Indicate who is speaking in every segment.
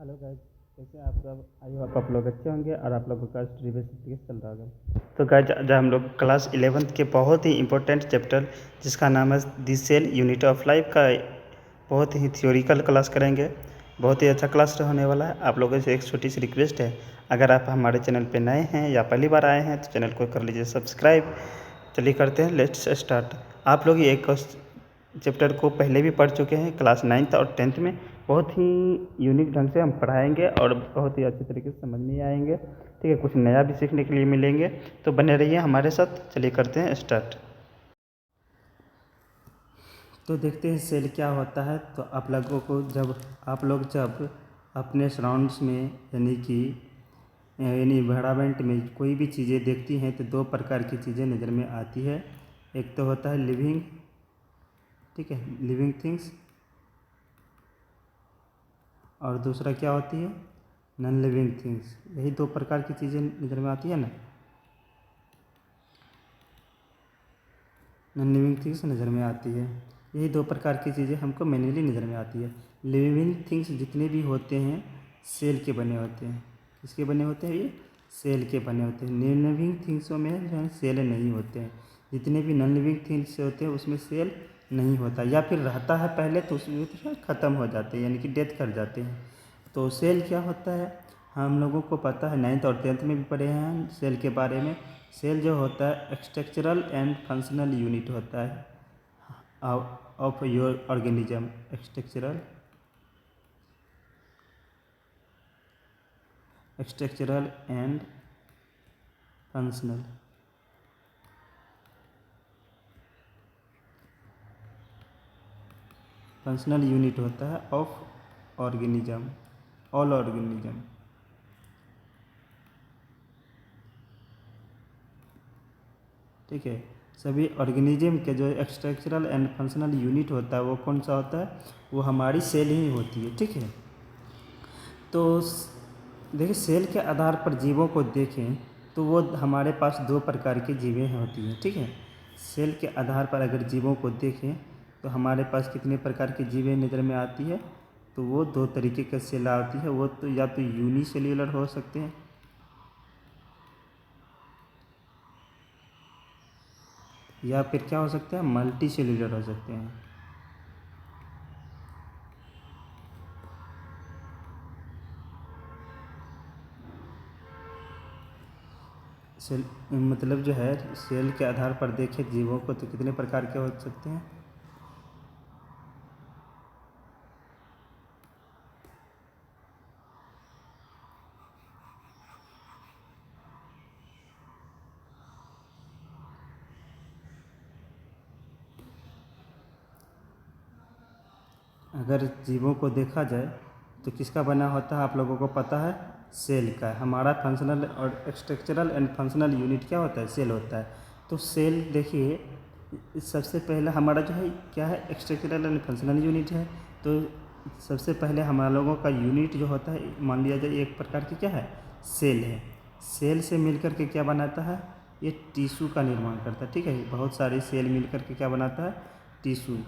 Speaker 1: Hello guys, कैसे हैं आप सब। आई होप आप लोग अच्छे होंगे और आप लोगों का स्टडी बेस ठीक चल रहा होगा। तो गाइस, आज हम लोग क्लास 11th के बहुत ही इंपॉर्टेंट चैप्टर जिसका नाम है दी सेल यूनिट ऑफ लाइफ का बहुत ही थ्योरिकल क्लास करेंगे। बहुत ही अच्छा क्लास होने वाला है। आप लोगों से एक छोटी सी रिक्वेस्ट है, अगर आप हमारे चैनल पे नए हैं या पहली बार आए हैं तो चैनल को कर लीजिए सब्सक्राइब। चलिए करते हैं, लेट्स स्टार्ट। आप लोग ये एक चैप्टर को पहले भी पढ़ चुके हैं क्लास 9th और 10th में। बहुत ही यूनिक ढंग से हम पढ़ाएंगे और बहुत ही अच्छे तरीके से समझ में आएंगे। ठीक है, कुछ नया भी सीखने के लिए मिलेंगे, तो बने रहिए हमारे साथ। चलिए करते हैं स्टार्ट। तो देखते हैं सेल क्या होता है। तो आप लोगों को जब अपने सराउंड्स में यानी एनवायरनमेंट में कोई भी चीज़ें देखती हैं तो दो प्रकार की चीज़ें नज़र में आती है। एक तो होता है लिविंग, ठीक है, लिविंग थिंग्स, और दूसरा क्या होती है, नॉन लिविंग थिंग्स। यही दो प्रकार की चीज़ें नज़र में आती है ना, नॉन लिविंग थिंग्स नज़र में आती है। यही दो प्रकार की चीज़ें हमको मेनली नज़र में आती है। लिविंग थिंग्स जितने भी होते हैं सेल के बने होते हैं। किसके बने होते हैं ये? सेल के बने होते हैं। नॉन लिविंग थिंग्सों में जो है सेल नहीं होते हैं। जितने भी नॉन लिविंग थिंग्स होते हैं उसमें सेल नहीं होता, या फिर रहता है पहले तो उसमें तो ख़त्म हो जाते हैं, यानी कि डेथ कर जाते हैं। तो सेल क्या होता है हम लोगों को पता है, 9th और 10th में भी पढ़े हैं सेल के बारे में। सेल जो होता है स्ट्रक्चरल एंड फंक्शनल यूनिट होता है of your organism. Structural and functional unit होता है ऑफ ऑर्गेनिज्म, ऑल ऑर्गेनिज्म। ठीक है, सभी ऑर्गेनिज्म के जो स्ट्रक्चरल एंड फंक्शनल यूनिट होता है वो कौन सा होता है? वो हमारी सेल ही होती है। ठीक है, तो देखिए सेल के आधार पर जीवों को देखें तो वो हमारे पास दो प्रकार की जीवें होती हैं। ठीक है, सेल के आधार पर अगर जीवों को देखें तो हमारे पास कितने प्रकार की जीवें नज़र में आती है? तो वो दो तरीके के सेल आती है। वो तो या तो यूनिसेल्यूलर हो सकते हैं या फिर क्या हो सकते हैं, मल्टी सेल्यूलर हो सकते हैं। सेल मतलब जो है सेल के आधार पर देखें जीवों को तो कितने प्रकार के हो सकते हैं? अगर जीवों को देखा जाए तो किसका बना होता है आप लोगों को पता है? सेल का। हमारा फंक्शनल और स्ट्रक्चरल एंड फंक्शनल यूनिट क्या होता है? सेल होता है। तो सेल देखिए सबसे पहले हमारा जो है क्या है, स्ट्रक्चरल एंड फंक्शनल यूनिट है। तो सबसे पहले हमारा लोगों का यूनिट जो होता है मान लिया जाए एक प्रकार की क्या है, सेल है। सेल से मिलकर के क्या बनाता है? ये टिश्यू का निर्माण करता है। ठीक है, बहुत सारे सेल मिलकर के क्या बनाता है? टिश्यू।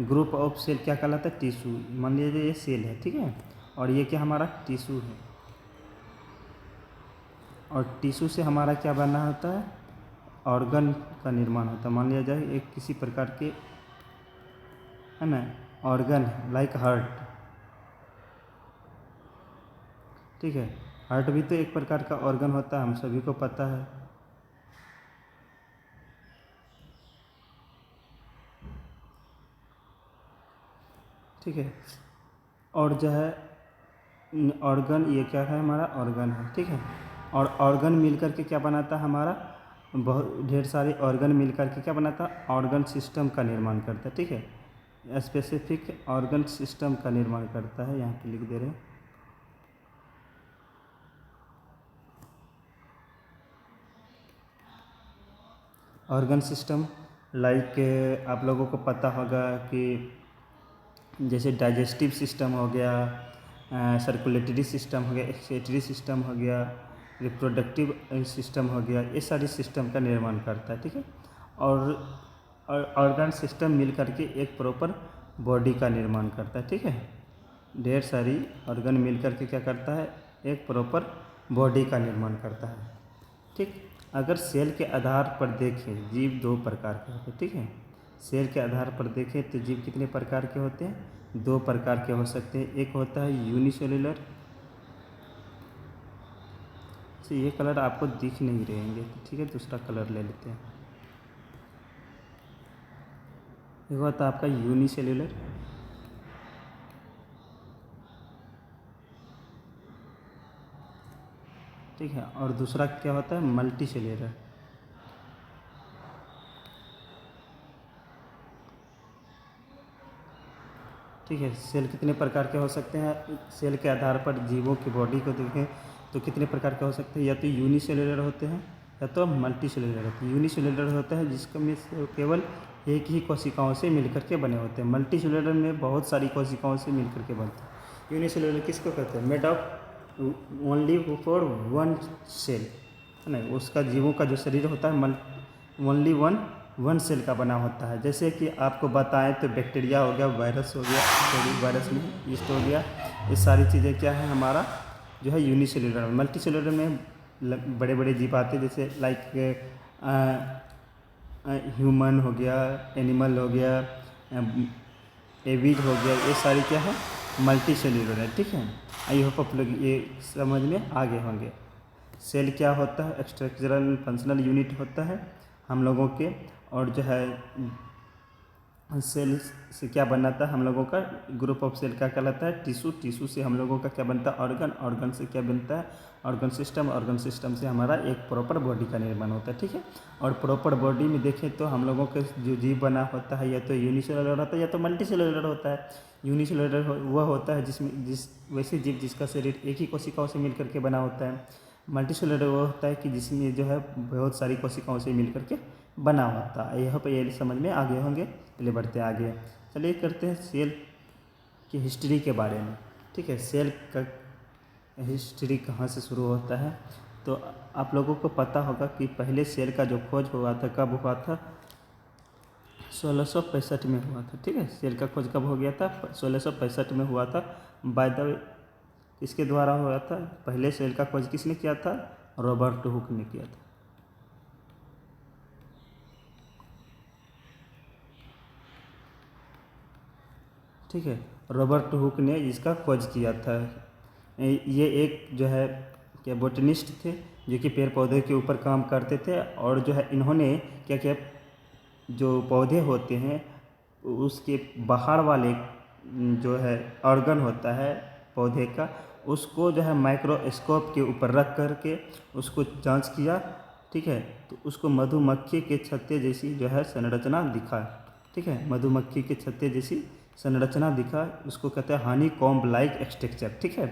Speaker 1: ग्रुप ऑफ सेल क्या कहलाता है? टिश्यू। मान लीजिए ये सेल है, ठीक है, और ये क्या हमारा टिश्यू है। और टिश्यू से हमारा क्या बना होता है? ऑर्गन का निर्माण होता है। मान लिया जाए एक किसी प्रकार के है ना ऑर्गन लाइक हार्ट। ठीक है, हार्ट भी तो एक प्रकार का ऑर्गन होता है, हम सभी को पता है। ठीक है, और जो है ऑर्गन ये क्या है, हमारा ऑर्गन है। ठीक है, और ऑर्गन मिलकर के क्या बनाता है हमारा? बहुत ढेर सारे ऑर्गन मिलकर के क्या बनाता है? ऑर्गन सिस्टम का निर्माण करता है। ठीक है, स्पेसिफिक ऑर्गन सिस्टम का निर्माण करता है, यहाँ पे लिख दे रहे हैं। ऑर्गन सिस्टम लाइक आप लोगों को पता होगा कि जैसे डाइजेस्टिव सिस्टम हो गया, सर्कुलेटरी सिस्टम हो गया, एक्सक्रीटरी सिस्टम हो गया, रिप्रोडक्टिव सिस्टम हो गया, ये सारी सिस्टम का निर्माण करता है। ठीक है, और ऑर्गन सिस्टम मिल करके एक प्रॉपर बॉडी का निर्माण करता है। ठीक है, ढेर सारी ऑर्गन मिल कर के क्या करता है, एक प्रॉपर बॉडी का निर्माण करता है। ठीक, अगर सेल के आधार पर देखें, जीव दो प्रकार के होते हैं। ठीक है, सेल के आधार पर देखें तो जीव कितने प्रकार के होते हैं, दो प्रकार के हो सकते हैं। एक होता है यूनिसेलुलर, ये कलर आपको दिख नहीं रहेंगे, ठीक है, दूसरा कलर ले लेते हैं। एक होता है आपका यूनिसेलुलर, ठीक है, और दूसरा क्या होता है मल्टी सेलुलर। ठीक है, सेल कितने प्रकार के हो सकते हैं, सेल के आधार पर जीवों की बॉडी को देखें तो कितने प्रकार के हो सकते हैं, या तो यूनिसेलुलर होते हैं या तो मल्टी सेलुलर होते हैं। यूनिसेलुलर होता है जिसमें केवल एक ही कोशिकाओं से मिलकर के बने होते हैं। मल्टी सेलुलर में बहुत सारी कोशिकाओं से मिलकर के बनते हैं। यूनिसेलुलर किसको कहते हैं, made of only for one cell, है ना, उसका जीवों का जो शरीर होता है ओनली वन सेल का बना होता है। जैसे कि आपको बताएं तो बैक्टीरिया हो गया, वायरस हो गया, सॉरी वायरस नहीं, ईस्ट हो गया, ये सारी चीज़ें क्या है हमारा जो है यूनिसेलुलर। मल्टी सेलुलर में बड़े बड़े जीव आते हैं, जैसे लाइक ह्यूमन हो गया, एनिमल हो गया, एविड हो गया, ये सारी क्या है मल्टी सेलुलर है। ठीक है, आई होप आप लोग ये समझ में आगे होंगे। सेल क्या होता है, स्ट्रक्चरल फंक्शनल यूनिट होता है हम लोगों के, और जो है सेल से क्या बनाता है हम लोगों का, ग्रुप ऑफ सेल क्या कहलाता है, टिश्यू, टिश्यू से हम लोगों का क्या बनता है ऑर्गन, ऑर्गन से क्या बनता है ऑर्गन सिस्टम, ऑर्गन सिस्टम से हमारा एक प्रॉपर बॉडी का निर्माण होता है। ठीक है, और प्रॉपर बॉडी में देखें तो हम लोगों के जो जीव बना होता है या तो यूनिसेलुलर होता है या तो मल्टी सेलुलर होता है। यूनिसेलुलर वह होता है जिस वैसे जीव जिसका शरीर एक ही कोशिकाओं से मिलकर के बना होता है। मल्टी सेलुलर वो होता है कि जिसमें जो है बहुत सारी कोशिकाओं से मिलकर के बना होता है। यहाँ पर ये समझ में आगे होंगे, चलिए बढ़ते हैं आगे। चलिए करते हैं सेल की हिस्ट्री के बारे में। ठीक है, सेल का हिस्ट्री कहाँ से शुरू होता है, तो आप लोगों को पता होगा कि पहले सेल का जो खोज हुआ था कब हुआ था, 1665 में हुआ था। ठीक है, सेल का खोज कब हो गया था, 1665 में हुआ था। बाय द वे किसके द्वारा हुआ था, पहले सेल का खोज किसने किया था, रॉबर्ट हुक ने किया था। ठीक है, रॉबर्ट हुक ने इसका खोज किया था। ये एक जो है क्या बोटनिस्ट थे जो कि पेड़ पौधे के ऊपर काम करते थे, और जो है इन्होंने क्या किया, जो पौधे होते हैं उसके बाहर वाले जो है ऑर्गन होता है पौधे का, उसको जो है माइक्रोस्कोप के ऊपर रख कर के उसको जांच किया। ठीक है, तो उसको मधुमक्खी के छत्ते जैसी जो है संरचना दिखा। ठीक है, मधुमक्खी के छत्ते जैसी संरचना दिखा, उसको कहते हैं हानी कॉम्ब लाइक स्ट्रक्चर। ठीक है,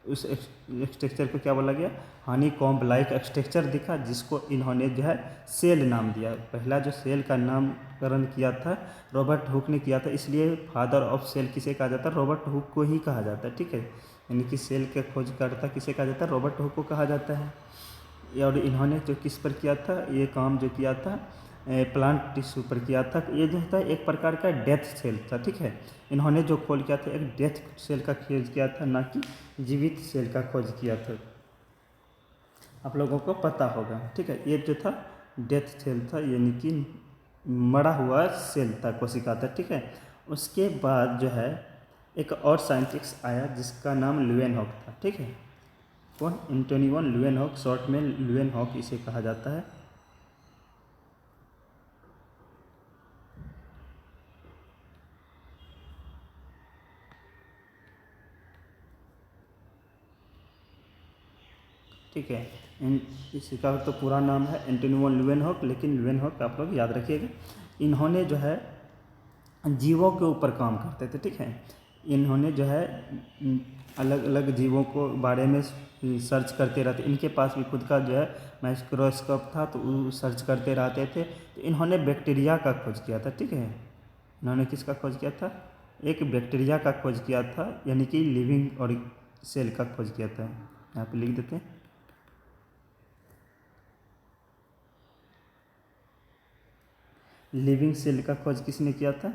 Speaker 1: उस स्ट्रक्चर को क्या बोला गया, हानी कॉम्ब लाइक स्ट्रक्चर दिखा, जिसको इन्होंने जो है सेल नाम दिया। पहला जो सेल का नामकरण किया था रॉबर्ट हुक ने किया था, इसलिए फादर ऑफ सेल किसे कहा जाता है, रॉबर्ट हुक को ही कहा जाता है। ठीक है, यानी कि सेल के खोजकर्ता किसे कहा जाता है, रॉबर्ट हुक को कहा जाता है। और इन्होंने जो किस पर किया था ये काम, जो किया था प्लांट टिश्यू पर किया था। ये जो था एक प्रकार का डेथ सेल था। ठीक है, इन्होंने जो खोज किया था एक डेथ सेल का खोज किया था, ना कि जीवित सेल का खोज किया था, आप लोगों को पता होगा। ठीक है, ये जो था डेथ सेल था, यानी कि मरा हुआ सेल था, कोशिका था। ठीक है, उसके बाद जो है एक और साइंटिस्ट आया जिसका नाम ल्यूवेनहॉक था। ठीक है, कौन, एंटोनी वन ल्यूवेनहॉक, शॉर्ट में ल्यूवेनहॉक इसे कहा जाता है। ठीक है, इसका तो पूरा नाम है एंटोनी वन ल्यूवेनहॉक, लेकिन ल्यूवेनहॉक आप लोग याद रखिएगा। इन्होंने जो है जीवों के ऊपर काम करते थे। ठीक है, इन्होंने जो है अलग अलग जीवों को बारे में सर्च करते रहते, इनके पास भी खुद का जो है माइक्रोस्कोप था, तो वो सर्च करते रहते थे। तो इन्होंने बैक्टीरिया का खोज किया था। ठीक है, इन्होंने किसका खोज किया था, एक बैक्टीरिया का खोज किया था, यानी कि लिविंग और सेल का खोज किया था। यहाँ पे लिख देते हैं, लिविंग सेल का खोज किसने किया था,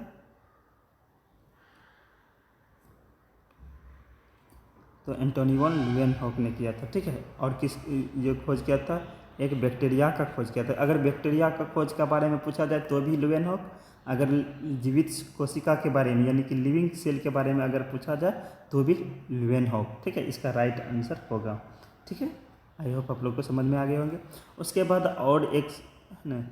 Speaker 1: तो एंटोनी वॉन लीeuwenhoek ने किया था, ठीक है। और किस ये खोज किया था, एक बैक्टीरिया का खोज किया था। अगर बैक्टीरिया का खोज के बारे में पूछा जाए तो भी लीeuwenhoek, अगर जीवित कोशिका के बारे में यानी कि लिविंग सेल के बारे में अगर पूछा जाए तो भी लीeuwenhoek, ठीक है, इसका राइट आंसर होगा, ठीक है। आई होप आप लोग को समझ में आ गए होंगे। उसके बाद और एक न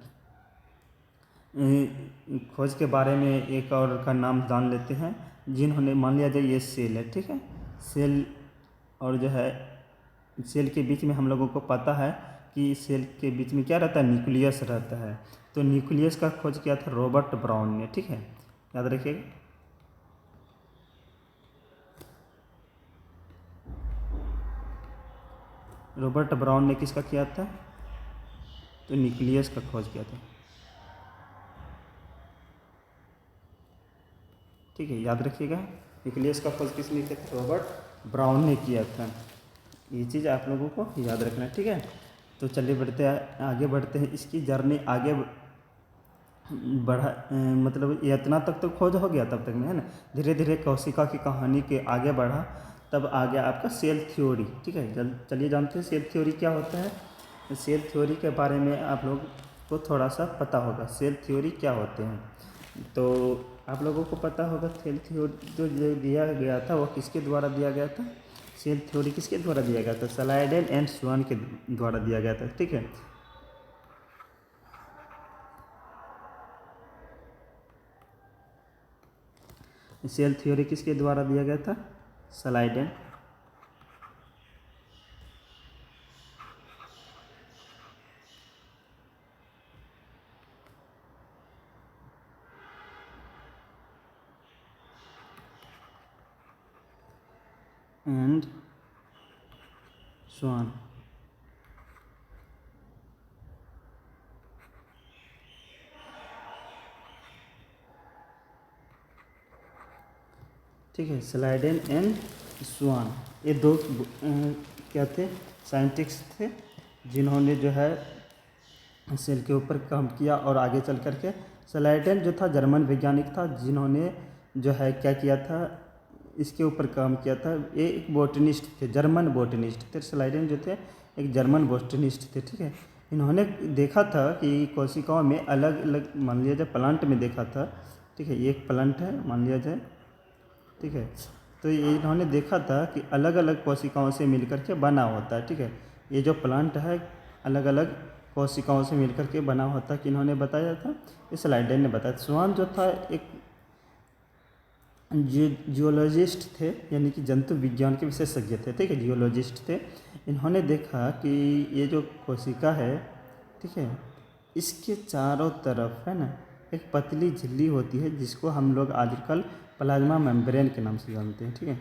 Speaker 1: खोज के बारे में एक और का नाम जान लेते हैं, जिन्होंने, मान लिया जाए ये सेल है, ठीक है, सेल, और जो है सेल के बीच में हम लोगों को पता है कि सेल के बीच में क्या रहता है, न्यूक्लियस रहता है। तो न्यूक्लियस का खोज किया था रॉबर्ट ब्राउन ने, ठीक है, याद रखिएगा। रॉबर्ट ब्राउन ने किसका किया था, तो न्यूक्लियस का खोज किया था, ठीक है, याद रखिएगा। न्यूक्लियस का खोज किसने किया था, रॉबर्ट ब्राउन ने किया था। ये चीज़ आप लोगों को याद रखना है, ठीक है। तो चलिए आगे बढ़ते हैं। इसकी जर्नी आगे बढ़ा, मतलब इतना तक तो खोज हो गया तब तक में, है ना। धीरे धीरे कोशिका की कहानी के आगे बढ़ा, तब आ गया आपका सेल थ्योरी, ठीक है। चलिए जानते हैं सेल थ्योरी क्या होता है। सेल थ्योरी के बारे में आप लोग को थोड़ा सा पता होगा, सेल थ्योरी क्या होते हैं। तो आप लोगों को पता होगा सेल थ्योरी जो दिया गया था वो किसके द्वारा दिया गया था, सेल थ्योरी किसके द्वारा दिया गया था, स्लाइडेन एंड स्वान के द्वारा दिया गया था, ठीक है। सेल थ्योरी किसके द्वारा दिया गया था, स्लाइडेन एंड स्वान, ठीक है। स्लाइडेन एंड स्वान ये दो क्या थे, साइंटिस्ट थे, जिन्होंने जो है सेल के ऊपर काम किया। और आगे चल कर के स्लाइडेन जो था जर्मन वैज्ञानिक था, जिन्होंने जो है क्या किया था, इसके ऊपर काम किया था। ये एक बोटनिस्ट थे, जर्मन बोटनिस्ट थे। स्लाइडेन जो थे एक जर्मन बोटनिस्ट थे, ठीक है। इन्होंने देखा था कि कोशिकाओं में अलग अलग, मान लिया जाए प्लांट में देखा था, ठीक है, ये एक प्लांट है मान लिया जाए, ठीक है। तो ये इन्होंने देखा था कि अलग अलग कोशिकाओं से मिलकर के बना होता है, ठीक है। ये जो प्लांट है अलग अलग कोशिकाओं से मिलकर के बना होता है, कि इन्होंने बताया था, इस स्लाइडेन ने बताया। स्वान जो था एक जियोलॉजिस्ट थे, यानी कि जंतु विज्ञान के विशेषज्ञ थे, ठीक है, जियोलॉजिस्ट थे। इन्होंने देखा कि ये जो कोशिका है, ठीक है, इसके चारों तरफ, है ना, एक पतली झिल्ली होती है, जिसको हम लोग आजकल प्लाज्मा मेम्ब्रेन के नाम से जानते हैं, ठीक है,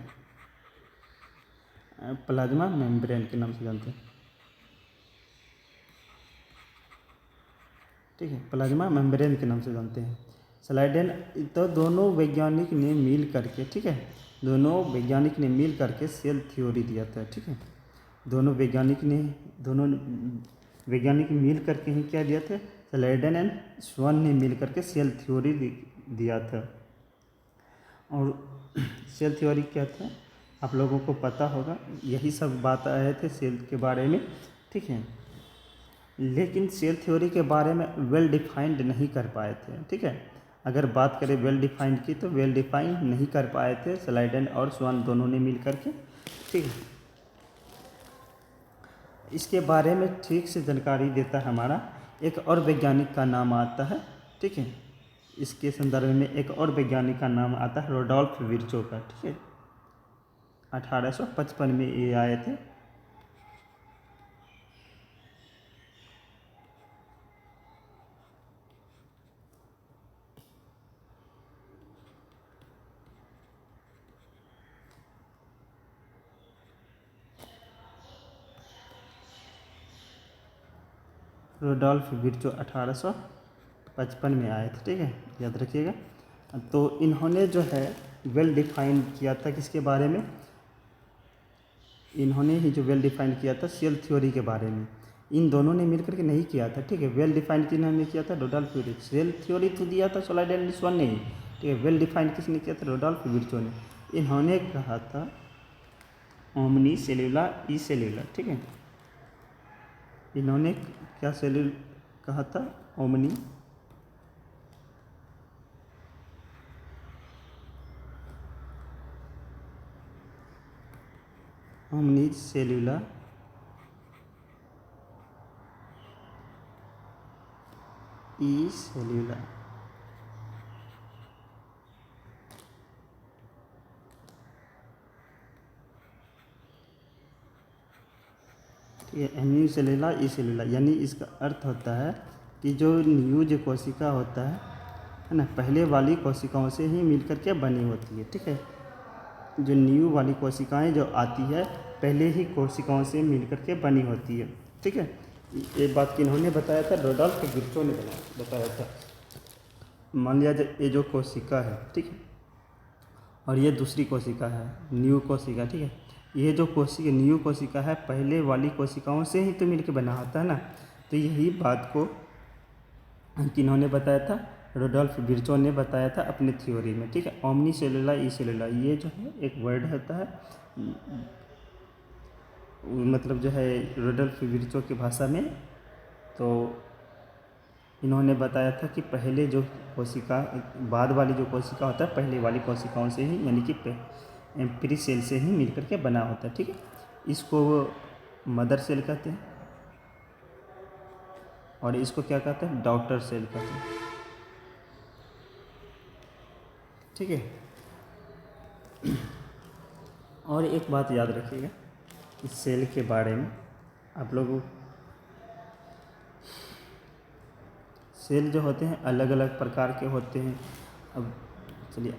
Speaker 1: प्लाज्मा मेम्ब्रेन के नाम से जानते हैं, ठीक है, प्लाज्मा मेम्ब्रेन के नाम से जानते हैं। स्लाइडेन, तो दोनों वैज्ञानिक ने मिल करके, ठीक है, दोनों वैज्ञानिक ने मिल करके सेल थ्योरी दिया था, ठीक है। दोनों वैज्ञानिक मिल करके ही क्या दिया था, स्लाइडेन एंड स्वान ने मिल करके सेल थ्योरी दिया था। और सेल थ्योरी क्या था आप लोगों को पता होगा, यही सब बात आए थे सेल के बारे में, ठीक है। लेकिन सेल थ्योरी के बारे में वेल डिफाइंड नहीं कर पाए थे, ठीक है। अगर बात करें वेल डिफाइंड की, तो वेल डिफाइंड नहीं कर पाए थे स्लाइडेन और स्वान दोनों ने मिल करके, ठीक है। इसके बारे में ठीक से जानकारी देता है हमारा एक और वैज्ञानिक का नाम आता है, ठीक है। इसके संदर्भ में एक और वैज्ञानिक का नाम आता है रोडोल्फ विर्चो का, ठीक है। 1855 में ये आए थे। रोडोल्फ विर्चो 1855 में आए थे, ठीक है, याद रखिएगा। तो इन्होंने जो है वेल डिफाइन किया था किसके बारे में, इन्होंने ही जो वेल डिफाइन किया था सेल थ्योरी के बारे में। इन दोनों ने मिलकर के नहीं किया था, ठीक है। वेल डिफाइन किन्होंने किया था, रोडोल्फ विर्चो। सेल थ्योरी तो दिया था स्लाइडेन एंड स्वान ने ही, ठीक है। वेल डिफाइन किसने किया था, रोडोल्फ विर्चो ने। इन्होंने कहा था ओमनी सेल्यूला ई सेल्यूला, ठीक है। इन्होंने क्या सेल्यूल कहा था? ओमनी सेल्यूला ई सेल्यूला। ये एम्यू सेल्यूला ई सेल्यूला, यानी इसका अर्थ होता है कि जो न्यू जो कोशिका होता है ना, पहले वाली कोशिकाओं से ही मिलकर के बनी होती है, ठीक है। जो न्यू वाली कोशिकाएं जो आती है पहले ही कोशिकाओं से मिलकर के बनी होती है, ठीक है। ये बात किन्होंने बताया था? रुडोल्फ विर्चो ने बताया था। मान लिया ये जो कोशिका है, ठीक है, और ये दूसरी कोशिका है न्यू कोशिका, ठीक है। ये जो कोशिका न्यू कोशिका है पहले वाली कोशिकाओं से ही तो मिलकर बना होता है ना। तो यही बात को किन्होंने बताया था? रुडोल्फ विर्चो ने बताया था अपने थ्योरी में, ठीक है। ओमनी सेलुला ई सेलुला, ये जो है एक वर्ड होता है, मतलब जो है रुडोल्फ विर्चो की भाषा में। तो इन्होंने बताया था कि पहले जो कोशिका बाद वाली जो कोशिका होता है पहले वाली कोशिकाओं से ही, यानी कि प्री सेल से ही मिलकर के बना होता है, ठीक है। इसको मदर सेल कहते हैं और इसको क्या कहते हैं? डॉटर सेल कहते हैं, ठीक है। और एक बात याद रखिएगा इस सेल के बारे में, आप लोग सेल जो होते हैं अलग अलग प्रकार के होते हैं। अब चलिए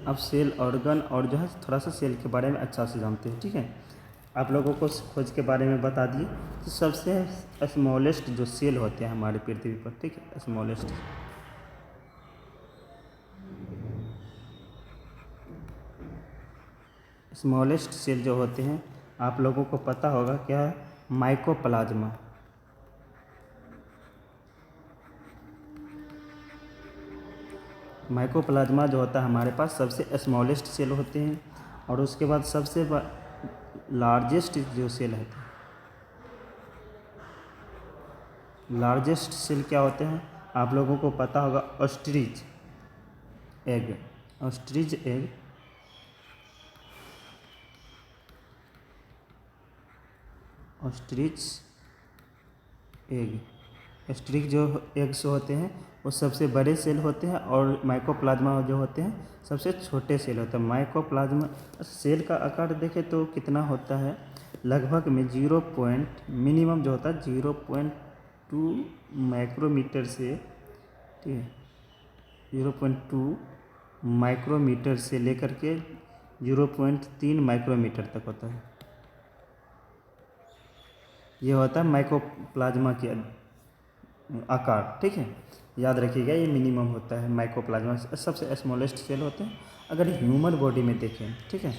Speaker 1: अब सेल ऑर्गन और जो है थोड़ा सा सेल के बारे में अच्छा से जानते हैं, ठीक है। आप लोगों को खोज के बारे में बता दिए। तो सबसे स्मॉलेस्ट जो सेल होते हैं हमारे पृथ्वी पर, ठीक है, स्मॉलेस्ट सेल जो होते हैं आप लोगों को पता होगा क्या है? माइकोप्लाज्मा। माइकोप्लाज्मा जो होता है हमारे पास सबसे स्मॉलेस्ट सेल होते हैं, और उसके बाद सबसे लार्जेस्ट जो सेल है, लार्जेस्ट सेल क्या होते हैं आप लोगों को पता होगा? Ostrich egg. Ostrich egg ostrich जो एग्स होते हैं वो सबसे बड़े सेल होते हैं, और माइकोप्लाज्मा जो होते हैं सबसे छोटे सेल होते हैं। माइकोप्लाज्मा सेल का आकार देखें तो कितना होता है? लगभग में मिनिमम जो होता है 0.2 माइक्रोमीटर से, ठीक है, 0.2 माइक्रोमीटर से लेकर के 0.3 माइक्रोमीटर तक होता है। ये होता है माइकोप्लाज्मा के आकार, ठीक है। याद रखिएगा ये मिनिमम होता है माइकोप्लाज्मा, सबसे स्मॉलेस्ट सेल होते हैं। अगर ह्यूमन बॉडी में देखें, ठीक है,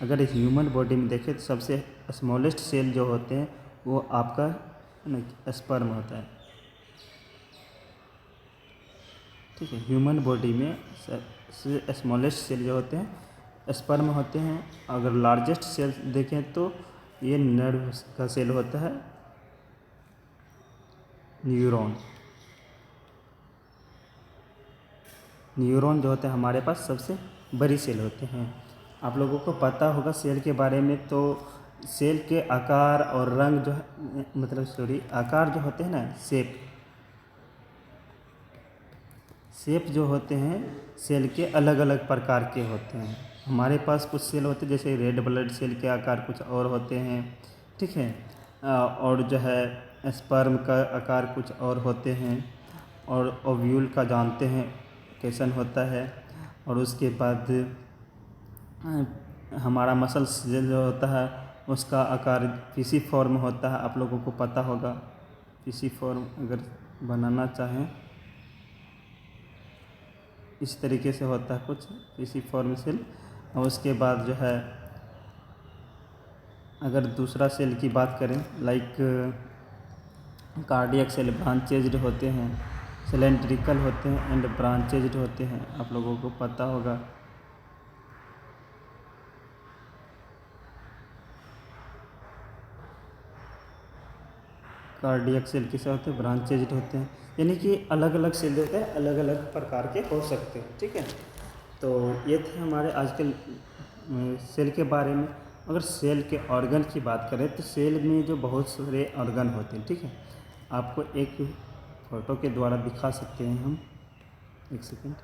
Speaker 1: अगर ह्यूमन बॉडी में देखें तो सबसे स्मॉलेस्ट सेल जो होते हैं वो आपका स्पर्म होता है, ठीक है। ह्यूमन बॉडी में स्मॉलेस्ट सेल जो होते हैं स्पर्म होते हैं। अगर लार्जेस्ट सेल देखें तो ये नर्व का सेल होता है, न्यूरॉन। न्यूरॉन जो होते हैं हमारे पास सबसे बड़ी सेल होते हैं। आप लोगों को पता होगा सेल के बारे में, तो सेल के आकार और रंग जो है, मतलब आकार जो होते हैं ना, शेप जो होते हैं सेल के अलग अलग प्रकार के होते हैं। हमारे पास कुछ सेल होते हैं जैसे रेड ब्लड सेल के आकार कुछ और होते हैं, ठीक है, और जो है स्पर्म का आकार कुछ और होते हैं, और ओव्यूल का जानते हैं कैसन होता है। और उसके बाद हमारा मसल सेल जो होता है उसका आकार पीसीफॉर्म होता है, आप लोगों को पता होगा। पीसीफॉर्म अगर बनाना चाहें इस तरीके से होता है कुछ पीसीफॉर्म सेल। और उसके बाद जो है अगर दूसरा सेल की बात करें, लाइक कार्डियक सेल ब्रांचेज्ड होते हैं, सिलेंड्रिकल होते हैं एंड ब्रांचेज्ड होते हैं, आप लोगों को पता होगा। कार्डियक सेल किसे होते हैं, ब्रांचेज होते हैं, यानी कि अलग अलग सेल होते हैं, अलग अलग प्रकार के हो सकते हैं। ठीक है, तो ये थे हमारे आज के सेल के बारे में। अगर सेल के ऑर्गन की बात करें तो सेल में जो बहुत सारे ऑर्गन होते हैं। ठीक है, आपको एक फ़ोटो के द्वारा दिखा सकते हैं हम, एक सेकेंड।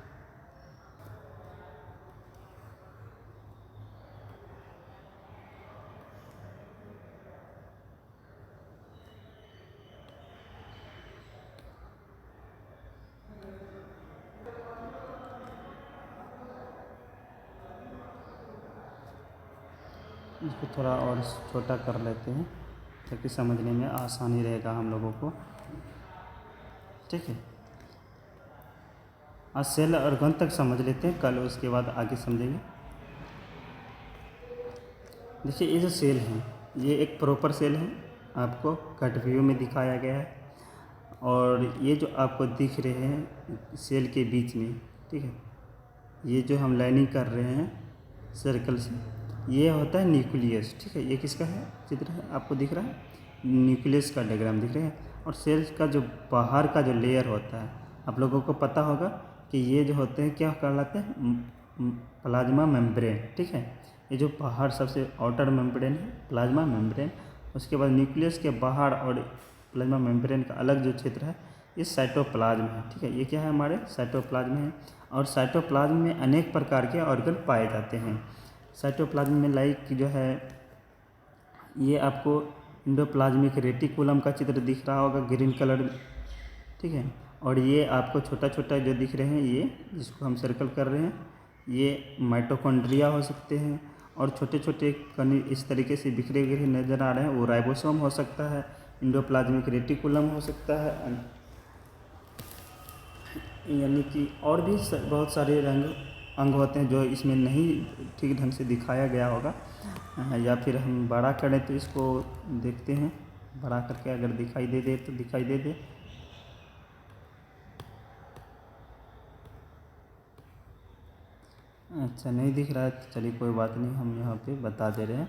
Speaker 1: इसको थोड़ा और छोटा कर लेते हैं ताकि समझने में आसानी रहेगा हम लोगों को। ठीक है, आज सेल ऑर्गन तक समझ लेते हैं, कल उसके बाद आगे समझेंगे। देखिए, ये जो सेल हैं ये एक प्रॉपर सेल है, आपको कट व्यू में दिखाया गया है। और ये जो आपको दिख रहे हैं सेल के बीच में, ठीक है, ये जो हम लाइनिंग कर रहे हैं सर्कल से, ये होता है न्यूक्लियस। ठीक है, ये किसका है चित्र है, आपको दिख रहा है, न्यूक्लियस का डायग्राम दिख रहा है। और सेल का जो बाहर का जो लेयर होता है, आप लोगों को पता होगा कि ये जो होते हैं क्या कहलाते हैं, प्लाज्मा मेम्ब्रेन। ठीक है, ये जो बाहर सबसे आउटर मेम्ब्रेन है प्लाज्मा मेम्ब्रेन, उसके बाद न्यूक्लियस के बाहर और प्लाज्मा मेम्ब्रेन का अलग जो क्षेत्र है ये साइटोप्लाज्म है। ठीक है, ये क्या है, हमारे साइटोप्लाज्म है। और साइटोप्लाज्म में अनेक प्रकार के ऑर्गन पाए जाते हैं। साइटोप्लाज्म में लाइक जो है, ये आपको इंडोप्लाज्मिक रेटिकुलम का चित्र दिख रहा होगा ग्रीन कलर में। ठीक है, और ये आपको छोटा छोटा जो दिख रहे हैं, ये जिसको हम सर्कल कर रहे हैं, ये माइटोकॉन्ड्रिया हो सकते हैं। और छोटे छोटे कण इस तरीके से बिखरे हुए नज़र आ रहे हैं, वो राइबोसोम हो सकता है, इंडोप्लाज्मिक रेटिकुलम हो सकता है, यानी कि और भी बहुत सारे अंग होते हैं जो इसमें नहीं ठीक ढंग से दिखाया गया होगा। या फिर हम बड़ा करें तो इसको देखते हैं, बड़ा करके अगर दिखाई दे दे तो दिखाई दे दे। अच्छा, नहीं दिख रहा है तो चलिए कोई बात नहीं, हम यहाँ पे बता दे रहे हैं।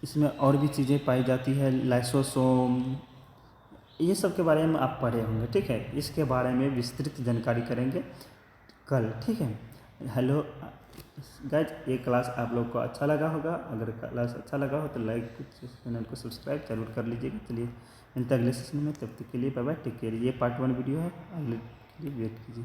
Speaker 1: इसमें और भी चीज़ें पाई जाती है, लाइसोसोम, ये सब के बारे में आप पढ़े होंगे। ठीक है, इसके बारे में विस्तृत जानकारी करेंगे कल। ठीक है, हेलो गाइज, ये क्लास आप लोग को अच्छा लगा होगा। अगर क्लास अच्छा लगा हो तो लाइक, चैनल को सब्सक्राइब जरूर कर लीजिएगा। चलिए मिलते हैं अगले सेशन में, तब तक के लिए बाय बाय, टेक केयर। ये पार्ट 1 वीडियो है, अगले के लिए वेट कीजिए।